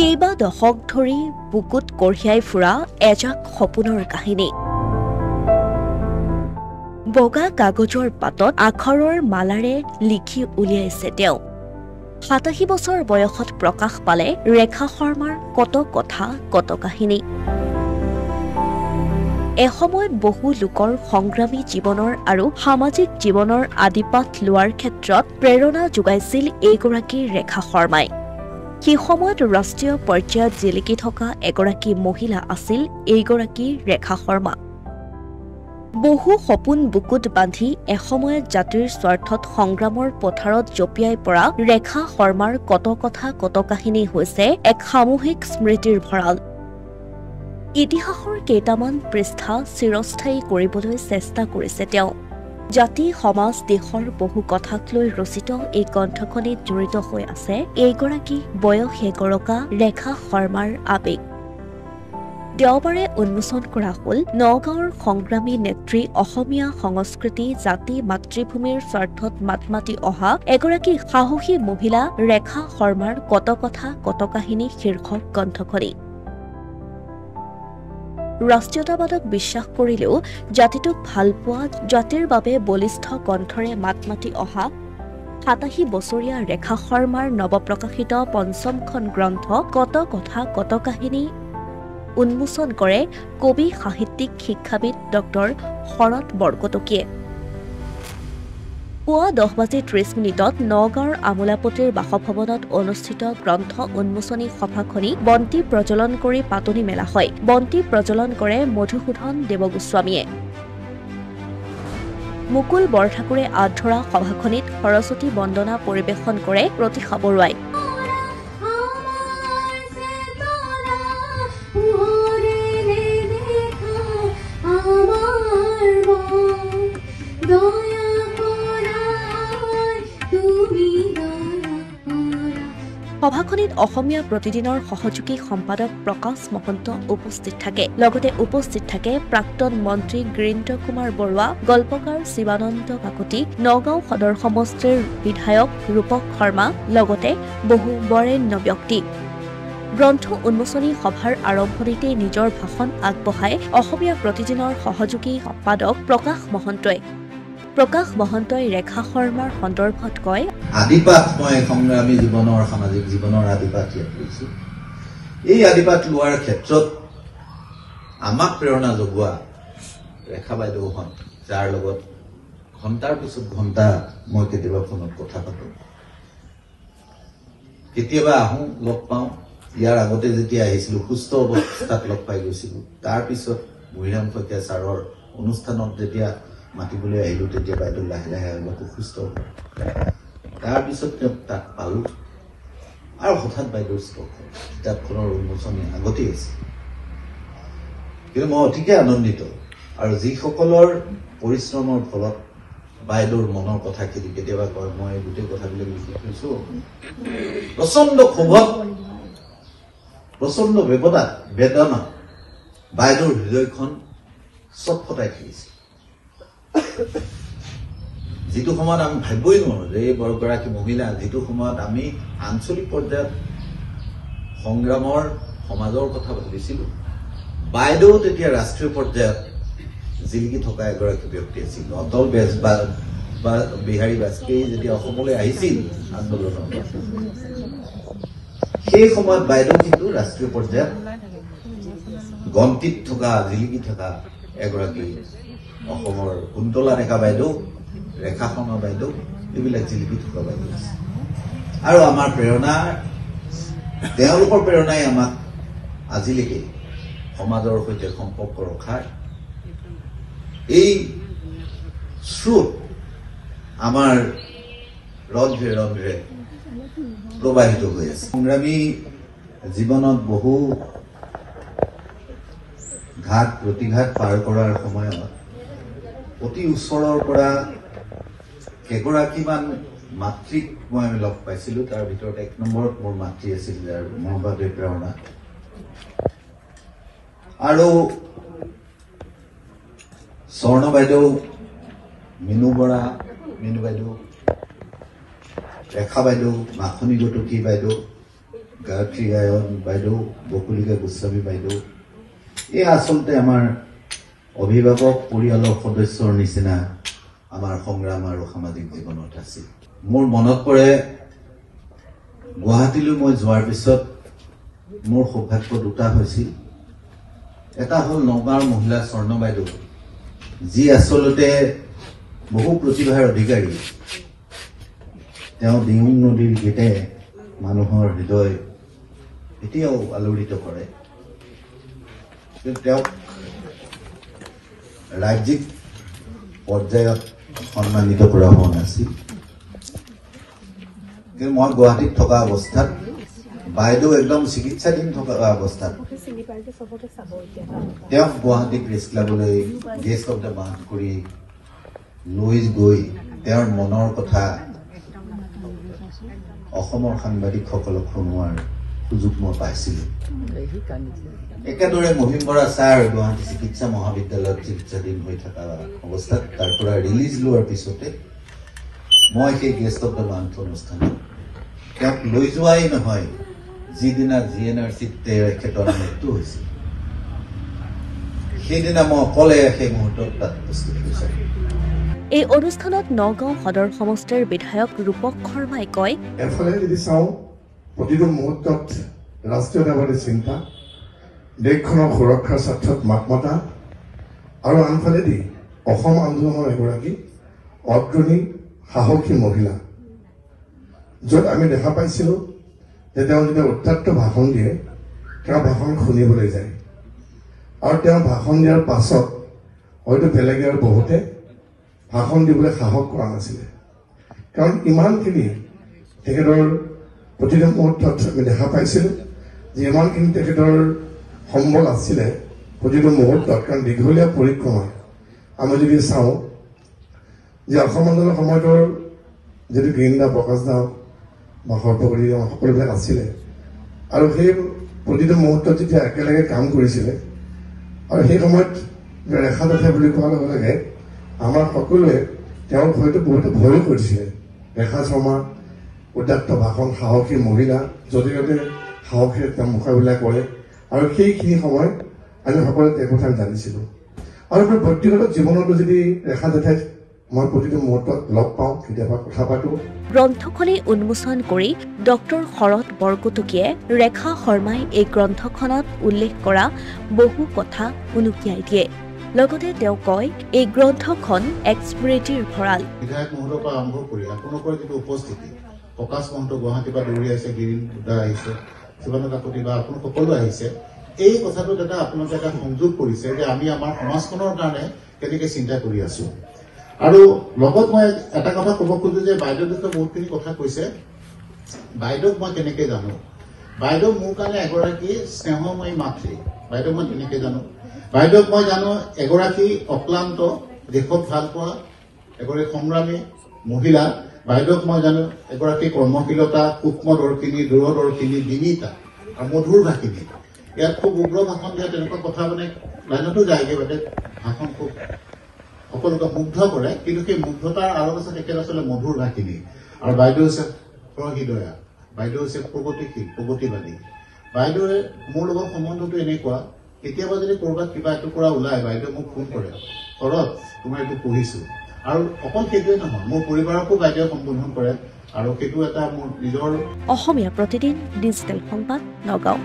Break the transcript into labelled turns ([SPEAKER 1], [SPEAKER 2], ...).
[SPEAKER 1] কেইবা দশক ধৰি বুকুত কঢ়িয়াই ফুৰা এজাক সপোনৰ কাহিনী। বগা কাগজৰ পাতত আখৰৰ মালাৰে লিখি উলিয়াইছে তেওঁ। ৮৭ বছৰ বয়সত প্ৰকাশ পালে ৰেখা শৰ্মাৰ কত কথা কত কাহিনী। এসময়ত বহু লোকৰ সংগ্ৰামী জীৱনৰ আৰু সামাজিক জীৱনৰ আদিপাঠ লোৱাৰ ক্ষেত্ৰত প্ৰেৰণা যোগাইছিল এইগৰাকী ৰেখা শৰ্মাই। সেই সময়ত ৰাষ্ট্ৰীয় পৰ্যায়ত জিলিকি থকা এগৰাকী মহিলা আছিল এইগৰাকী ৰেখা শৰ্মা। বহু সপোন বুকুত বান্ধি এসময়ত জাতিৰ স্বাৰ্থত সংগ্ৰামৰ পথাৰত জঁপিয়াই পৰা ৰেখা শৰ্মাৰ কত কথা কত কাহিনী হৈছে এক সামূহিক স্মৃতিৰ ভঁৰাল। ইতিহাসৰ কেইটামান পৃষ্ঠা চিৰস্থায়ী কৰিবলৈ চেষ্টা কৰিছে তেওঁ। জাতি সমাজ দেশৰ বহু কথাক লৈ ৰচিত এই গ্ৰন্থখনিত জড়িত হৈ আছে এইগৰাকী বয়স এগৰকা ৰেখা শৰ্মাৰ আৱেগ। দেওবাৰে উন্মোচন কৰা হ'ল নগাঁৱৰ সংগ্ৰামী নেত্ৰী, অসমীয়া সংস্কৃতি জাতি মাতৃভূমিৰ স্বাৰ্থত মাত মাতি অহা এগৰাকী সাহসী মহিলা ৰেখা শৰ্মাৰ কত কথা কত কাহিনী শীৰ্ষক গ্ৰন্থখনি। ৰাষ্ট্ৰীয়তাবাদক বিশ্বাস কৰিলেও জাতিটোক ভালপোৱা, জাতিৰ বাবে বলিষ্ঠ কণ্ঠৰে মাত মাতি অহা ৮৭ বছৰীয়া ৰেখা শৰ্মাৰ নৱপ্ৰকাশিত পঞ্চমখন গ্ৰন্থ কত কথা কত কাহিনী উন্মোচন কৰে কবি সাহিত্যিক শিক্ষাবিদ ডক্টৰ শৰৎ বৰকটকীয়ে। পুৱা 10:30 নগাঁৱৰ আমোলাপতিৰ বাসভৱনত অনুষ্ঠিত গ্ৰন্থ উন্মোচনী সভাখনি বন্তি প্ৰজ্বলন কৰি পাতনি মেলা হয়। বন্তি প্ৰজ্বলন কৰে মধুসূদন দেৱগোস্বামীয়ে। মুকুল বৰঠাকুৰে আঁত ধৰা সভাখনিত সৰস্বতী বন্দনা পৰিৱেশন কৰে প্ৰতীক্ষা বৰুৱাই। সভাখনিত অসমীয়া প্ৰতিদিনৰ সহযোগী সম্পাদক প্ৰকাশ মহন্ত উপস্থিত থাকে। লগতে উপস্থিত থাকে প্ৰাক্তন মন্ত্ৰী গিৰীন্দ্ৰ কুমাৰ বৰুৱা, গল্পকাৰ শিৱানন্দ কাকতি, নগাঁও সদৰ সমষ্টিৰ বিধায়ক ৰূপক শৰ্মা, লগতে বহু বৰেণ্য ব্যক্তি। গ্ৰন্থ উন্মোচনী সভাৰ আৰম্ভণিতে নিজৰ ভাষণ আগবঢ়াই অসমীয়া প্ৰতিদিনৰ সহযোগী সম্পাদক প্ৰকাশ মহন্তই ৰেখা শৰ্মাৰ সন্দৰ্ভত কয়,
[SPEAKER 2] আদিপাঠ মই সংগ্ৰামী জীৱনৰ সামাজিক জীৱনৰ আদিপাঠ ইয়াত লৈছো। এই আদিপাঠ লোৱাৰ ক্ষেত্ৰত আমাক প্ৰেৰণা যোগোৱা ৰেখা বাইদেউখন, যাৰ লগত ঘণ্টাৰ পিছত ঘণ্টা মই কেতিয়াবা ফোনত কথা পাতো, কেতিয়াবা আহোঁ লগ পাওঁ। ইয়াৰ আগতে যেতিয়া আহিছিলো সুস্থ অৱস্থাত লগ পাই গৈছিলো। তাৰ পিছত বুঢ়ীৰাম শইকীয়া ছাৰৰ অনুষ্ঠানত যেতিয়া মাতিবলৈ আহিলো, তেতিয়া বাইদেউ লাহে লাহে অলপ অসুস্থ হ'ল। তাৰপিছত তেওঁক তাত পালো আৰু হঠাৎ বাইদেউৰ স্পৰ্শ কিতাপখনৰ উন্মোচনী আগতেই আছে। কিন্তু মই অতিকে আনন্দিত, আৰু যিসকলৰ পৰিশ্ৰমৰ ফলত বাইদেউৰ মনৰ কথাখিনি কেতিয়াবা কয়, মই গোটেই কথাবিলাক লিখি থৈছো। প্ৰচণ্ড ক্ষোভত, প্ৰচণ্ড বেদনা বাইদেউৰ হৃদয়খন চটফটাই থাকিছে। যিটো সময়ত আমি ভাবিবই নোৱাৰো যে এই বৰগৰাকী মহিলা, যিটো সময়ত আমি আঞ্চলিক পৰ্যায়ত সংগ্ৰামৰ সমাজৰ কথা ভাবিছিলো, বাইদেউ তেতিয়া ৰাষ্ট্ৰীয় পৰ্যায়ত জিলিকি থকা এগৰাকী ব্যক্তি আছিল। অটল বা বিহাৰী বাজপেয়ী যেতিয়া অসমলৈ আহিছিল আন্দোলনৰ, সেই সময়ত বাইদেউ কিন্তু ৰাষ্ট্ৰীয় পৰ্যায়ত গন্তিত থকা, জিলিকি থকা এগৰাকী অসমৰ কুন্তলা ডেকা বাইদেউ, ৰেখা শৰ্মা বাইদেউ, এইবিলাক জিলিকি থকা বাইদেউ আছে। আৰু আমাৰ প্ৰেৰণা, তেওঁলোকৰ প্ৰেৰণাই আমাক আজিলৈকে সমাজৰ সৈতে সম্পৰ্ক ৰখাৰ এই স্ৰোত আমাৰ ৰন্ধ্ৰে ৰন্ধ্ৰে প্ৰবাহিত হৈ আছে। সংগ্ৰামী জীৱনত বহু ঘাট প্ৰতিঘাত পাৰ কৰাৰ সময়ত অতি ওচৰৰ পৰা কেইগৰাকীমান মাতৃক মই লগ পাইছিলো। তাৰ ভিতৰত 1 নম্বৰত মোৰ মাতৃ আছিল, যাৰ মোৰ বাবে প্ৰেৰণা। আৰু স্বৰ্ণ বাইদেউ, মিনু বাইদেউ, ৰেখা বাইদেউ, মাখনী গটকী বাইদেউ, গায়ত্ৰী গায়ন বাইদেউ, বকুলিকা গোস্বামী বাইদেউ, এই আচলতে আমাৰ অভিভাৱক পৰিয়ালৰ সদস্যৰ নিচিনা আমাৰ সংগ্ৰাম আৰু সামাজিক জীৱনত আছিল। মোৰ মনত পৰে গুৱাহাটীলৈ মই যোৱাৰ পিছত মোৰ সৌভাগ্য দুটা হৈছিল। এটা হ'ল নগাঁৱৰ মহিলা স্বৰ্ণ বাইদেউ, যি আচলতে বহু প্ৰতিভাৰ অধিকাৰী। তেওঁ দিউং নদীৰ গীতে মানুহৰ হৃদয় এতিয়াও আলোড়িত কৰে। তেওঁক ৰাজ্যিক পৰ্যায়ত সন্মানিত কৰা হোৱা নাছিল। কিন্তু মই গুৱাহাটীত থকা অৱস্থাত বাইদেউ একদম চিকিৎসাধীন থকা অৱস্থাত তেওঁক গুৱাহাটী প্ৰেছ ক্লাবলৈ গেষ্ট অফ দ্য মান্থ কৰি লৈ গৈ তেওঁৰ মনৰ কথা অসমৰ সাংবাদিকসকলক শুনোৱাৰ সুযোগ মই পাইছিলোঁ। একেদৰে মহিম বৰা ছাৰ গুৱাহাটী চিকিৎসা মহাবিদ্যালয়ত চিকিৎসাধীন হৈ থকা অৱস্থাত তাৰ পৰা ৰিলিজ লোৱাৰ পিছতে মই সেই গেষ্ট অফ দ্য মান্থ অনুষ্ঠানত তেওঁক লৈ যোৱাই নহয়, যিদিনা GNRCত তেখেতৰ মৃত্যু হৈছিল সেইদিনা মই অকলে সেই মুহূৰ্তত তাত উপস্থিত হৈছিলোঁ।
[SPEAKER 1] এই অনুষ্ঠানত নগাঁও সদৰ সমষ্টিৰ বিধায়ক ৰূপক শৰ্মাই কয়,
[SPEAKER 3] এফালে যদি চাওঁ প্ৰতিটো মুহূৰ্তত ৰাষ্ট্ৰীয়তাবাদী চিন্তা, দেশখনৰ সুৰক্ষাৰ স্বাৰ্থত মাত মতা, আৰু আনফালেদি অসম আন্দোলনৰ এগৰাকী অগ্ৰণী সাহসী মহিলা, য'ত আমি দেখা পাইছিলোঁ যে তেওঁ যেতিয়া উত্তাপ্ত ভাষণ দিয়ে তেওঁৰ ভাষণ শুনিবলৈ যায়, আৰু তেওঁ ভাষণ দিয়াৰ পাছত হয়তো বেলেগে আৰু বহুতে ভাষণ দিবলৈ সাহস কৰা নাছিলে। কাৰণ ইমানখিনি তেখেতৰ প্ৰতিটো মুহূৰ্তত আমি দেখা পাইছিলোঁ যে ইমানখিনি তেখেতৰ সম্বল আছিলে প্ৰতিটো মুহূৰ্তত। কাৰণ দীঘলীয়া পৰিক্ৰমা আমি যদি চাওঁ যে অসম আন্দোলনৰ সময়তৰ যিটো গিৰিন্দা প্ৰকাশ দা বা সৰ্বকৰী সকলোবিলাক আছিলে, আৰু সেই প্ৰতিটো মুহূৰ্তত যেতিয়া একেলগে কাম কৰিছিলে, আৰু সেই সময়ত ৰেখা দেখা বুলি কোৱাৰ লগে লগে আমাৰ সকলোৱে তেওঁক হয়তো বহুতে ভয়ো কৰিছিলে। ৰেখা শৰ্মা উদাত্ত ভাষণ, সাহসী মহিলা, য'তে ত'তে সাহসে তেওঁ মোকাবিলা কৰে, আৰু সেইখিনি সময় আমি সকলোৱে তেওঁৰ কথা জানিছিলোঁ। আৰু মোৰ ব্যক্তিগত জীৱনতো যদি ৰেখা জেঠাইক মই প্ৰতিটো মুহূৰ্তত লগ পাওঁ, কেতিয়াবা কথা পাতোঁ।
[SPEAKER 1] গ্ৰন্থখনি উন্মোচন কৰি ডক্টৰ শৰৎ বৰকটকীয়ে ৰেখা শৰ্মাই এই গ্ৰন্থখনত উল্লেখ কৰা বহু কথা উনুকিয়াই দিয়ে। লগতে তেওঁ কয়, এই গ্ৰন্থখন এক স্মৃতিৰ ভঁৰাল।
[SPEAKER 4] বিধায়ক মহোদয়ৰ পৰা আৰম্ভ কৰি আপোনালোকৰ যিটো উপস্থিতি, প্ৰকাশ মহন্ত গুৱাহাটীৰ পৰা দৌৰি আহিছে, গিৰিন্দা আহিছে, শিৱানন্দ কাকতি বা আপোনালোক সকলো আহিছে, এই কথাটোত আপোনালোকে এটা সংযোগ কৰিছে যে আমি আমাৰ সমাজখনৰ কাৰণে কেনেকৈ চিন্তা কৰি আছো। আৰু লগত মই এটা কথা ক'ব খোজো যে বাইদেউৰ বিষয়ে বহুতখিনি কথা কৈছে। বাইদেউক মই কেনেকৈ জানো, বাইদেউ মোৰ কাৰণে এগৰাকী স্নেহময়ী মাতৃ, বাইদেউক মই তেনেকৈ জানো। বাইদেউক মই জানো এগৰাকী অক্লান্ত দেশক ভাল পোৱা এগৰাকী সংগ্ৰামী মহিলা। বাইদেউক মই জানো এগৰাকী কৰ্মশীলতা, সূক্ষ্মদৰ্শিনী, দূৰদৰ্শিনী, বিনীতা আৰু মধুৰ ভাষিনী। ইয়াত খুব উগ্ৰ ভাষণ দিয়া তেনেকুৱা কথা মানে লাইনতো যায়গৈ, বাইদেউ ভাষণ খুব সকলোকে মুগ্ধ কৰে, কিন্তু সেই মুগ্ধতাৰ আঁৰত আছে তেখেত আচলতে মধুৰ ভাষিনী। আৰু বাইদেউ হৈছে সহৃদয়া, বাইদেউ হৈছে প্ৰগতিশীল, প্ৰগতিবাদী। বাইদেৱে মোৰ লগত সম্বন্ধটো এনেকুৱা, কেতিয়াবা যদি ক'ৰবাত কিবা এটুকুৰা ওলাই বাইদেৱে মোক ফোন কৰে, শৰৎ তোমাৰ এইটো পঢ়িছোঁ। আৰু অকল সেইটোৱে নহয়, মোৰ পৰিবাৰকো বাইদেৱে সম্বোধন কৰে, আৰু সেইটো এটা মোৰ নিজৰ।
[SPEAKER 1] অসমীয়া প্ৰতিদিন ডিজিটেল সংবাদ, নগাঁও।